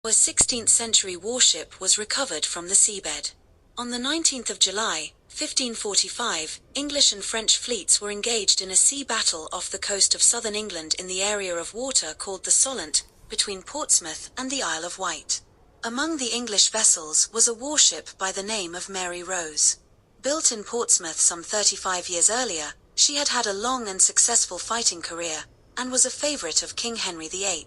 A 16th-century warship was recovered from the seabed. On the 19th of July, 1545, English and French fleets were engaged in a sea battle off the coast of southern England in the area of water called the Solent, between Portsmouth and the Isle of Wight. Among the English vessels was a warship by the name of Mary Rose. Built in Portsmouth some 35 years earlier, she had had a long and successful fighting career, and was a favourite of King Henry VIII.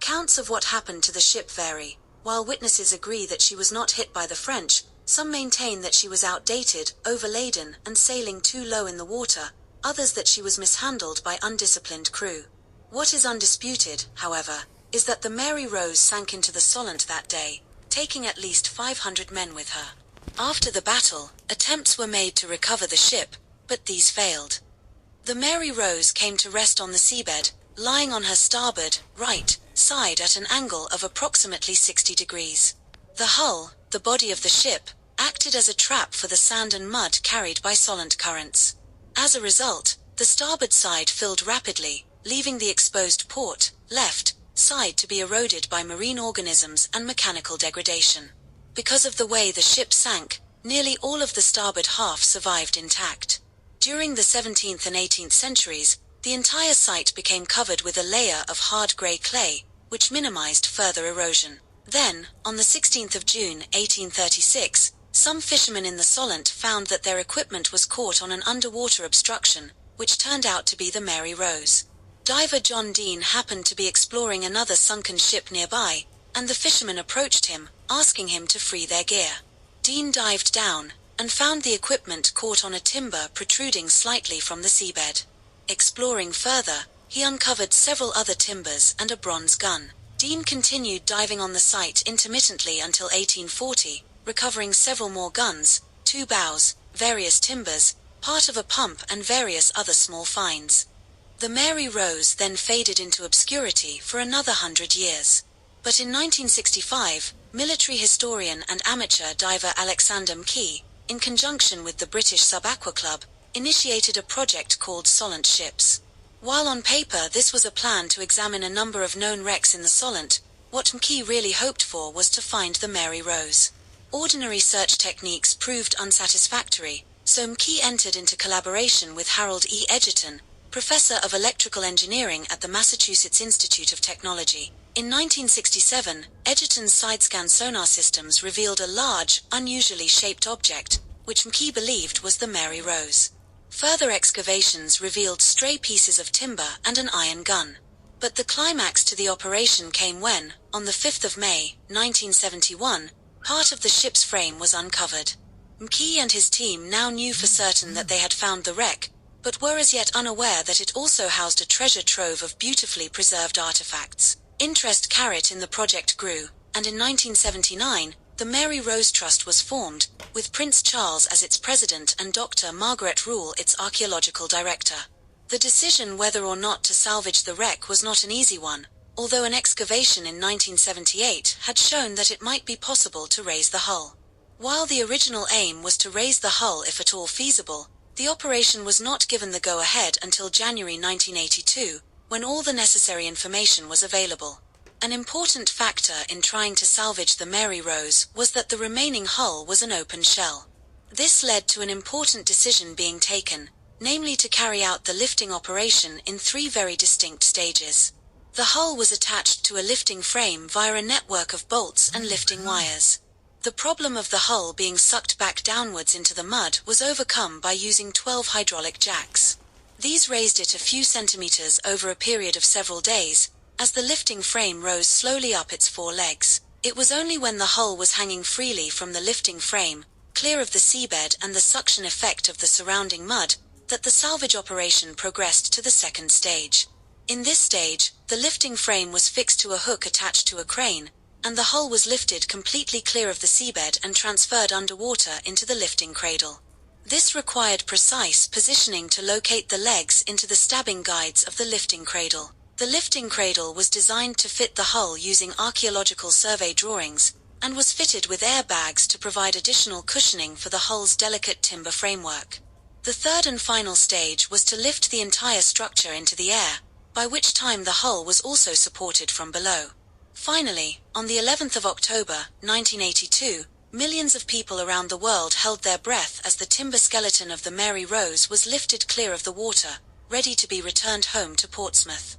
Accounts of what happened to the ship vary. While witnesses agree that she was not hit by the French, some maintain that she was outdated, overladen, and sailing too low in the water, others that she was mishandled by undisciplined crew. What is undisputed, however, is that the Mary Rose sank into the Solent that day, taking at least 500 men with her. After the battle, attempts were made to recover the ship, but these failed. The Mary Rose came to rest on the seabed, lying on her starboard, right, side at an angle of approximately 60 degrees. The hull, the body of the ship, acted as a trap for the sand and mud carried by Solent currents. As a result, the starboard side filled rapidly, leaving the exposed port, left, side to be eroded by marine organisms and mechanical degradation. Because of the way the ship sank, nearly all of the starboard half survived intact. During the 17th and 18th centuries, the entire site became covered with a layer of hard grey clay, which minimized further erosion. Then, on the 16th of June, 1836, some fishermen in the Solent found that their equipment was caught on an underwater obstruction, which turned out to be the Mary Rose. Diver John Dean happened to be exploring another sunken ship nearby, and the fishermen approached him, asking him to free their gear. Dean dived down, and found the equipment caught on a timber protruding slightly from the seabed. Exploring further, he uncovered several other timbers and a bronze gun. Dean continued diving on the site intermittently until 1840, recovering several more guns, 2 bows, various timbers, part of a pump and various other small finds. The Mary Rose then faded into obscurity for another 100 years. But in 1965, military historian and amateur diver Alexander McKee, in conjunction with the British Sub-Aqua Club, initiated a project called Solent Ships. While on paper this was a plan to examine a number of known wrecks in the Solent, what McKee really hoped for was to find the Mary Rose. Ordinary search techniques proved unsatisfactory, so McKee entered into collaboration with Harold E. Edgerton, professor of electrical engineering at the Massachusetts Institute of Technology. In 1967, Edgerton's side-scan sonar systems revealed a large, unusually shaped object, which McKee believed was the Mary Rose. Further excavations revealed stray pieces of timber and an iron gun. But the climax to the operation came when, on the 5th of May, 1971, part of the ship's frame was uncovered. McKee and his team now knew for certain that they had found the wreck, but were as yet unaware that it also housed a treasure trove of beautifully preserved artifacts. Interest carried in the project grew, and in 1979, the Mary Rose Trust was formed, with Prince Charles as its president and Dr. Margaret Rule its archaeological director. The decision whether or not to salvage the wreck was not an easy one, although an excavation in 1978 had shown that it might be possible to raise the hull. While the original aim was to raise the hull if at all feasible, the operation was not given the go-ahead until January 1982, when all the necessary information was available. An important factor in trying to salvage the Mary Rose was that the remaining hull was an open shell. This led to an important decision being taken, namely to carry out the lifting operation in 3 very distinct stages. The hull was attached to a lifting frame via a network of bolts and lifting wires. The problem of the hull being sucked back downwards into the mud was overcome by using 12 hydraulic jacks. These raised it a few centimeters over a period of several days, as the lifting frame rose slowly up its 4 legs. It was only when the hull was hanging freely from the lifting frame, clear of the seabed and the suction effect of the surrounding mud, that the salvage operation progressed to the 2nd stage. In this stage, the lifting frame was fixed to a hook attached to a crane, and the hull was lifted completely clear of the seabed and transferred underwater into the lifting cradle. This required precise positioning to locate the legs into the stabbing guides of the lifting cradle. The lifting cradle was designed to fit the hull using archaeological survey drawings, and was fitted with airbags to provide additional cushioning for the hull's delicate timber framework. The 3rd and final stage was to lift the entire structure into the air, by which time the hull was also supported from below. Finally, on the 11th of October, 1982, millions of people around the world held their breath as the timber skeleton of the Mary Rose was lifted clear of the water, ready to be returned home to Portsmouth.